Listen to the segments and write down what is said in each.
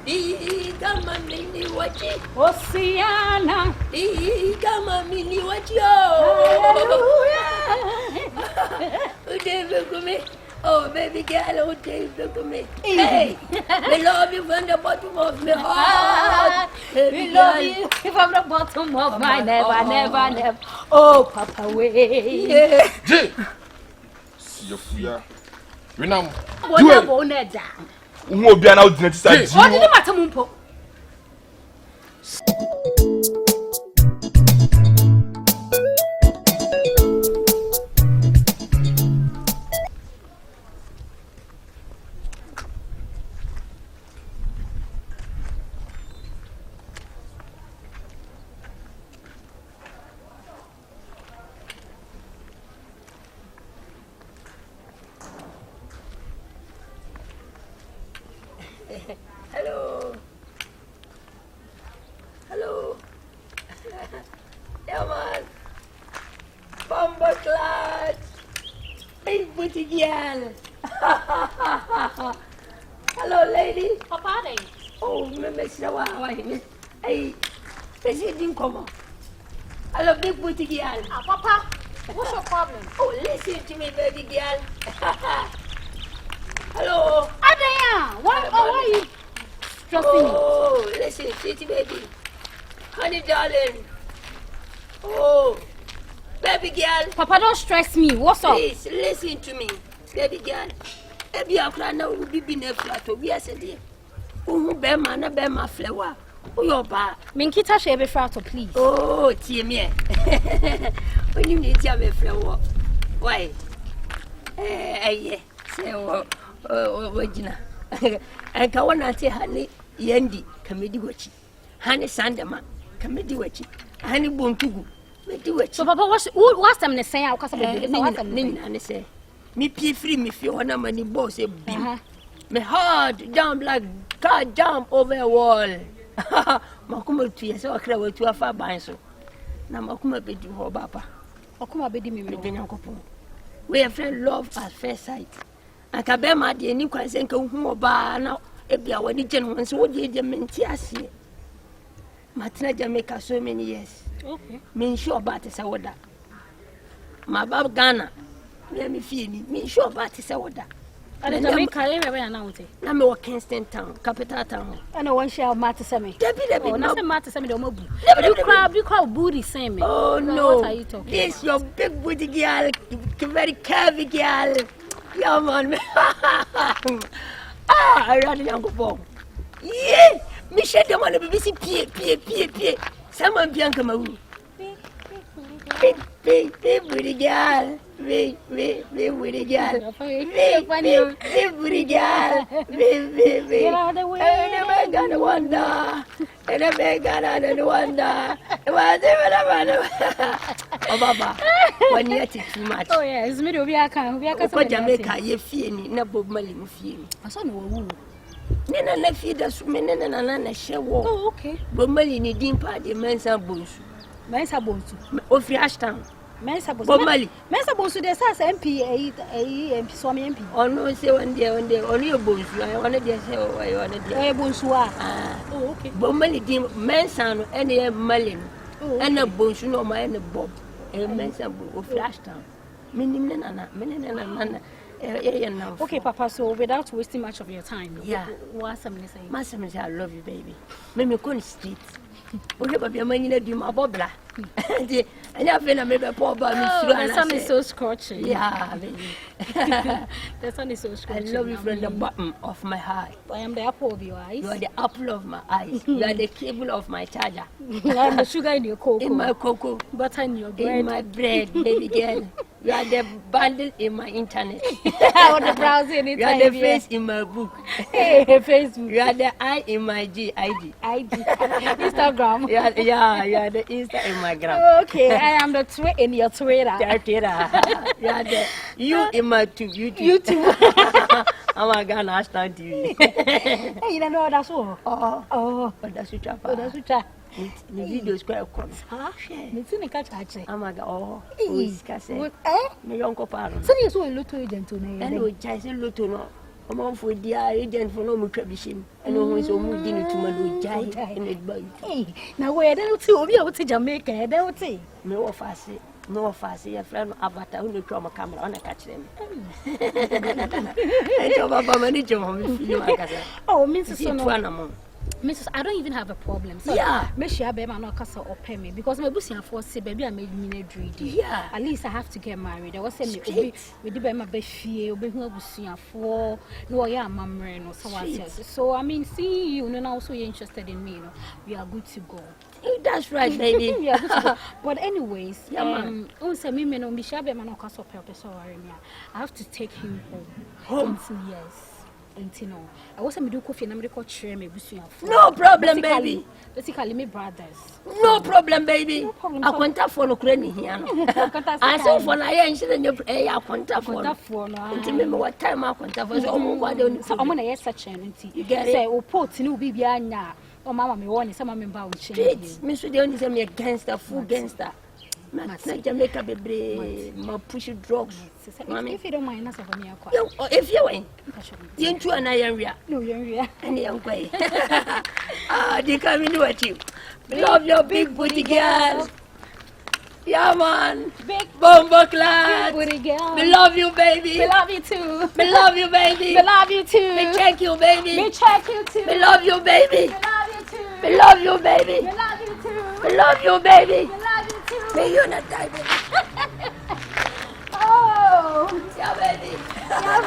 Igama mini wachi Oceana Igama mini wachi Oh baby girl, oh David, hey, we love you from the bottom of my heart. We love you from the bottom of my never. Oh Papa way. Yeah. See your fear. We now. What about that? Who will be an outlet? What did you matter, Mumpo? Hello. Yeah, man. Bumble clad. Big booty girl. Hello, lady. Papa, Oh, Mr. Wow. Hey, this didn't come up. Hello, big booty girl. Papa, what's your problem? Oh, listen to me, baby girl. Hello. Adaya, why are you stressing me? Oh, listen, sweetie baby. Honey, darling. Oh, baby girl. Papa, don't stress me. What's up? Please, listen to me, baby girl. If you are crying now, we'll be in a flat. We are sitting. Oh, Bema, na Bema flower. Oh, your bar. Minkita should be frato, please. Oh, Timmy. When you need to have a flower. Why? Yeah. Say, Regina. And Kawanati, honey, Yendi, Committee Watch. Honey Sandama, Committee Watch. Honey Buntugu, Committee So, Papa, what's them saying? I'll cast a say. Me pay free me feel one money boss a beam. Me hard jump like car jump over a wall. Makuma to yes, or clever to a far by so. Now Makuma bid you, Papa. Okuma bid me with the we are friend love at first sight. Akabema, the new Kwansenko, who bar now, if you are one gentleman, so what did you mean? Tiasi Matina Jamaica so many years. Okay. Mean sure about the soda. My Bab Ghana. Let me feel me sure about the soda. And the Jamaica, I announced it. I'm a Kingston town, capital town. I know one shall matter semi. Debbie, nothing matter semi. You call booty same. Oh no, what are you talking? This your big booty girl, very curvy girl. Yeah, man. I rather young go. Yeah, me shed the money be busy pie. Someone Bianca Maru. Big booty girl. Big booty girl. Big booty girl. Big. Get out of the way. And I got wonder. And I got wonder. Oh, Baba. 1 year too much. Oh, yeah, it's me. We are Jamaica, you fear me. No, Bob Molly, fear me. I saw no. Nena na feed us men and share war. Oh, okay. But Molly needing party, mensa bones. Mensa bones. Of Ashtown. Mensa bones. Bomali. Mensa bones to the SAS MP, MP, Swami MP. Oh, no, say one day, only your bones. I wanted to say, oh, I wanted to say, Bonsoir. Oh, okay. Bomali, mensa, and a melon, and a bones, no, my and a bob, and mensa of Ashtown. Meaning, okay, Papa, so without wasting much of your time, yeah. What's something saying? Master, I love you, baby. Maybe couldn't street. Okay, but your money do my bobla. And I feel I'm a poor boy. The sun is so scorching. Yeah, baby. The sun is so scorching. I love you from the bottom of my heart. I am the apple of your eyes. You are the apple of my eyes. You are the cable of my charger. I am the sugar in your cocoa. In my cocoa. Butter in your bread. In my bread, baby girl. You are the bundle in my internet. I want to browse anytime. You are the face in my book. Hey, Facebook. You are the eye in my IG. Instagram. Yeah, you are the Insta in my gram. Okay, I am the tweet in your Twitter. You are the you in my YouTube. I'm a Ghana Ashtown TV. Hey, you don't know that's all. Oh, that's what you that's what the video is quite cool. It's in a catch. I'm a oh, my uncle Paro. So you so a little agent to and we chase a little no. I'm on for the agent for no tradition. And always only dinner to my giant and it by. Hey, now where don't see me out to Jamaica, don't see. No fussy, no fussy, a friend of avatar who trauma camera on a catch them. I told my manager, oh, Mrs. Mrs. I don't even have a problem. So yeah, make sure I be my no casa or pay me because my business for say baby I made me dreedy. Yeah, at least I have to get married. I was saying me did my best fee, be who business for no yeah mamre no so what. So I mean see you know now so you're interested in me, you know. We are good to go. That's right, baby. We are good to go. But anyways, yeah, me no be sure be my no casa or pay so I have to take him home. Yes. I was a coffee and no problem, baby. Basically, me brothers. No problem, baby. No problem. I want to follow Cranny here. I saw for I ain't sure your prayer. I want to follow. Remember what time I want to follow. So I'm going to such an you get it. Say, oh, put no be behind now. Oh, Mamma, me want some of me bound. Mr. Jones is a gangster, full gangster. Not Jamaica, baby. My push drugs. If you don't mind, that's of me. If you ain't, you ain't an area. No, you're any young way. Ah, they come in with you. Love your big booty girl. Yeah, man. Big bomber clad. Booty girl. We love you, baby. We love you too. We love you, baby. We love you too. We check you, baby. We check you too. We love you, baby. We love you too. We love you, baby. We love you too. We love you, baby. We love you too. May you not die, baby. Oh, Yeah, baby. yeah,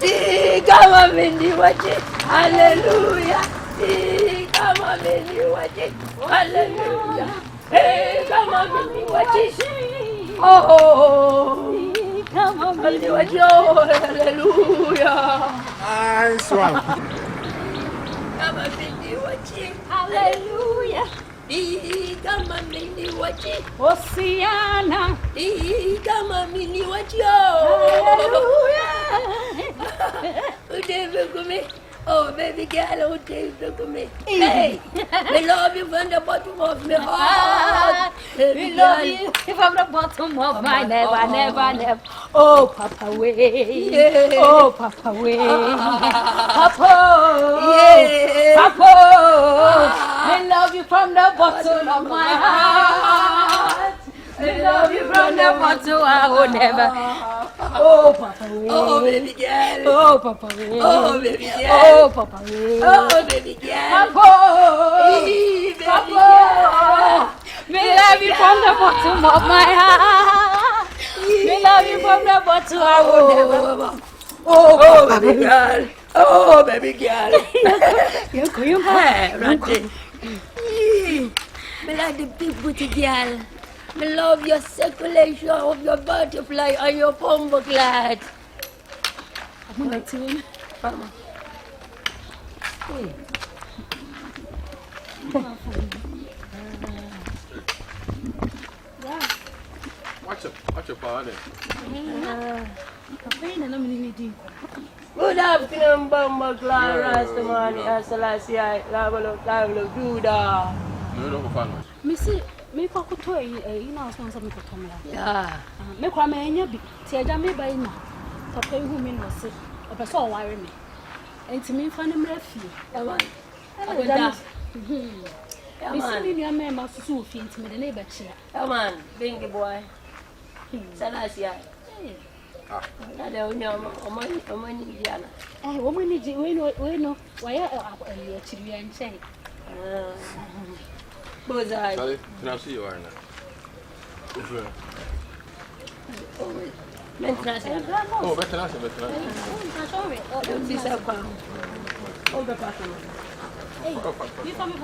baby. Come on, Mindy, watch it. Hallelujah. Come on, Mindy, watch it. Hallelujah. Hey, come on, Mindy, watch it. Oh, come on, Mindy, watch it. Oh, hallelujah. I swam. Come on, Mindy, watch it. Hallelujah. Come on, Mindy, watch it. Oceana. Come on, Mindy, watch it. Hallelujah. Oh, baby girl, oh, look at me. Hey, we love you from the bottom of my heart. We love you from the bottom of my never. Oh, Papa way. Yeah. Oh, Papa way. Papa. Yeah. Papa. We love you from the bottom of my heart. We love you from the bottom, I will never. Oh, Papa way. Oh, baby girl. Oh, Papa way. Oh, baby girl. Oh, Papa way. Oh, baby girl. Papa. Baby Papa. We love you from the bottom of my heart. We love you from the bottom, I will never. Oh, baby girl. Oh, baby girl. You Hey, Randy. Me like the big booty girl. Me love your circulation of your butterfly and your pombo clad. I'm like to him. Mama. Hey. Watch your power there. Good afternoon, Bomba Clan, Rastamani, Asalasai, Lavalo, Judah. No, don't go find one. Missy, me for to you know, something for Tomla. Yeah. Me cry me any be. Tia me by now. Papa who me no say. Or person worry me. And to me find him refuge. Yeah, man. Yeah, Man. man. Me me ma so fit me the neighbor chair. Yeah, man. Bingy boy. Salasai. Ah. Nada omani Indiana. Eh, woman ni we no. Why chiri and say. Bozai. Charlie, can I see you right now? Oh, better not. Sorry. This is a Oh, the pattern. Hey, you come me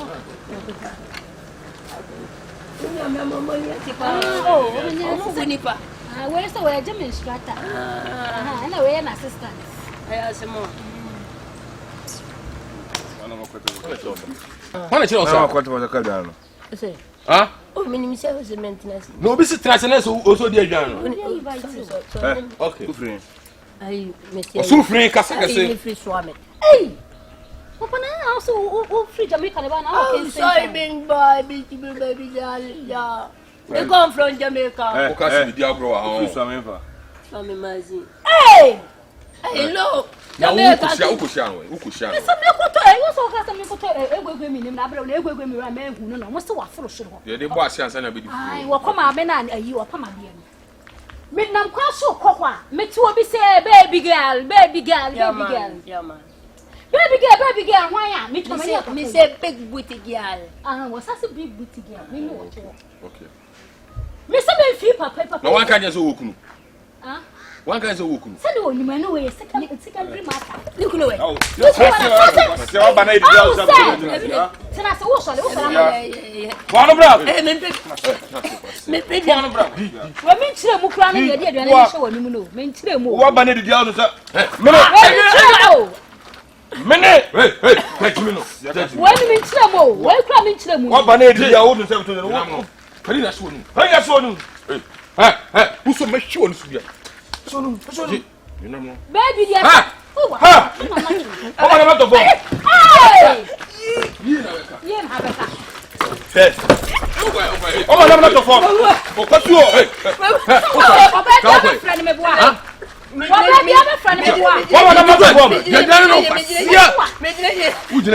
Oh, where's the way German strata? And away an assistant. I have some more. Quando tirou o Não, quanto mais acabando. Hã? O menino se é maintenance. Não vi se traz nessa o seu dia já. Ok. Sufre. Aí, monsieur. O sufre caça que Ele free swami. Hey! Open also free Jamaica now. Oh, sorry, big boy, baby girl. Yeah. They come from Jamaica. O caso de diabo Fui sua mãe, vá. Swami Mazi. Hey! Hello. Now who could share? Who could share? Some you so cast me photo egwegwe mi nim na abra na egwegwe mi ra ma ehu no mo se wa foro so ho. Yeah, they boss chance na be the. Ai wo koma me na ayi wo pama de no. Me nam kwa so kokwa me ti obi say baby girl. Yeah man. Baby girl, why am me say big booty girl. What's that big booty girl? Me know what. Okay. Me say me feel papa. No one can just walk. Huh? One can just walk. Say no, you know way secondary matter. Look away. Oh, say what banana girl say na say wo so le wo so na. One bra. Me pay one bra. We me nchire mu kura na ye de aduane ni hye wani mu no. Me nchire mu. What banana girl no say. Mene, hey, catch me no. When me nchire mu, we kura me nchire mu. What banana girl no say to no. Kari na so no. Kari na so no. Hey, who so make sure no so bia. So no. You know no. Baby dear. Ha. Come on, not to go. Hey. Yen habeka. Hey. Oh, my not to fall. Oh, cut you. Hey. Oba friend me boa. Oba dia friend me boa. What not to fall. You don't know. Yeah. Who did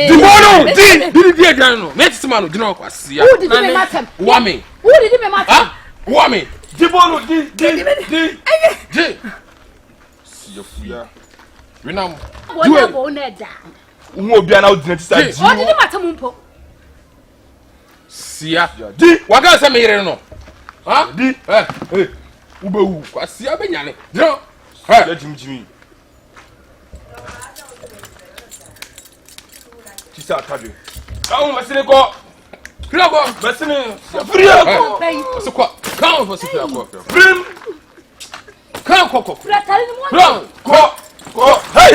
Di wono, di no. Next man di no kwase ya. Who did me matter? Wame. Who did me matter? Ah? Wame. Di wono, di. See you fuya. We now. Wona bo na da. Umo bia na odina ti sa di. O did matter mumpo. Sia. Di, waga se me yire no. Ha? Di. Eh. Ubewu kwase ya benyane. Di no. Ya jimjimi. Tisa tabe. Kaun masine ko. Kila ko masine. Free ko. Se ko. Kaun fo se free ko. Free. Kaun ko. Fratari mo. Ko. Hey.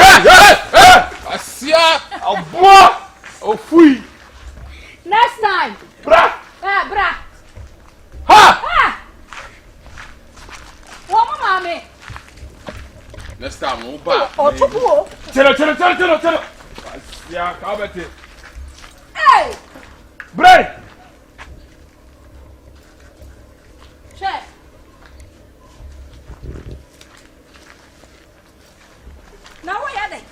Asia. Abo. O fui. Next time. Bra. Bra. Ha. Wo mama me. Next time no ba. O tubu. Tell. Asia, ka bete. Hey. Bra. Check. Now what are they?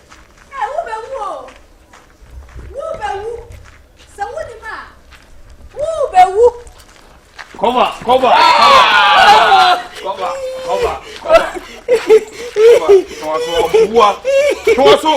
Hey, who be who? So who the man? Who be who? Cover. Tomaso.